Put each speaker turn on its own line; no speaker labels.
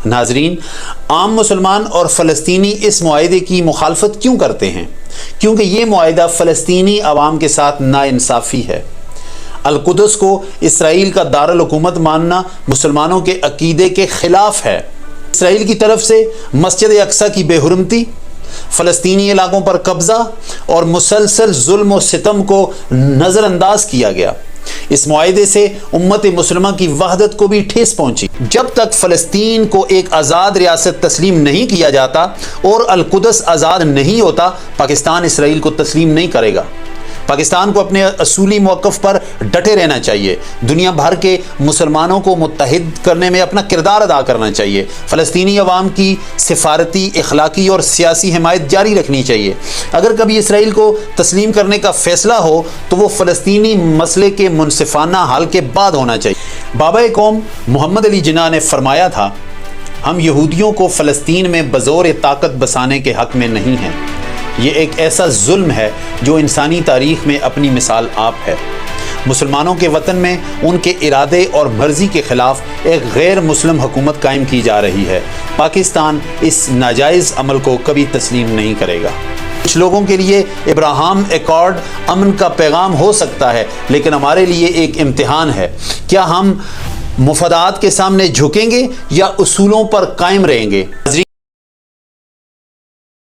ناظرین، عام مسلمان اور فلسطینی اس معاہدے کی مخالفت کیوں کرتے ہیں؟ کیونکہ یہ معاہدہ فلسطینی عوام کے ساتھ ناانصافی ہے۔ القدس کو اسرائیل کا دارالحکومت ماننا مسلمانوں کے عقیدے کے خلاف ہے۔ اسرائیل کی طرف سے مسجد اقصی کی بے حرمتی، فلسطینی علاقوں پر قبضہ اور مسلسل ظلم و ستم کو نظر انداز کیا گیا۔ اس معاہدے سے امت مسلمہ کی وحدت کو بھی ٹھیس پہنچی۔ جب تک فلسطین کو ایک آزاد ریاست تسلیم نہیں کیا جاتا اور القدس آزاد نہیں ہوتا، پاکستان اسرائیل کو تسلیم نہیں کرے گا۔ پاکستان کو اپنے اصولی موقف پر ڈٹے رہنا چاہیے، دنیا بھر کے مسلمانوں کو متحد کرنے میں اپنا کردار ادا کرنا چاہیے، فلسطینی عوام کی سفارتی، اخلاقی اور سیاسی حمایت جاری رکھنی چاہیے۔ اگر کبھی اسرائیل کو تسلیم کرنے کا فیصلہ ہو تو وہ فلسطینی مسئلے کے منصفانہ حل کے بعد ہونا چاہیے۔ بابا قوم محمد علی جناح نے فرمایا تھا، ہم یہودیوں کو فلسطین میں بزور طاقت بسانے کے حق میں نہیں ہیں۔ یہ ایک ایسا ظلم ہے جو انسانی تاریخ میں اپنی مثال آپ ہے۔ مسلمانوں کے وطن میں ان کے ارادے اور مرضی کے خلاف ایک غیر مسلم حکومت قائم کی جا رہی ہے۔ پاکستان اس ناجائز عمل کو کبھی تسلیم نہیں کرے گا۔ کچھ لوگوں کے لیے ابراہیم ایکارڈ امن کا پیغام ہو سکتا ہے، لیکن ہمارے لیے ایک امتحان ہے۔ کیا ہم مفادات کے سامنے جھکیں گے یا اصولوں پر قائم رہیں گے؟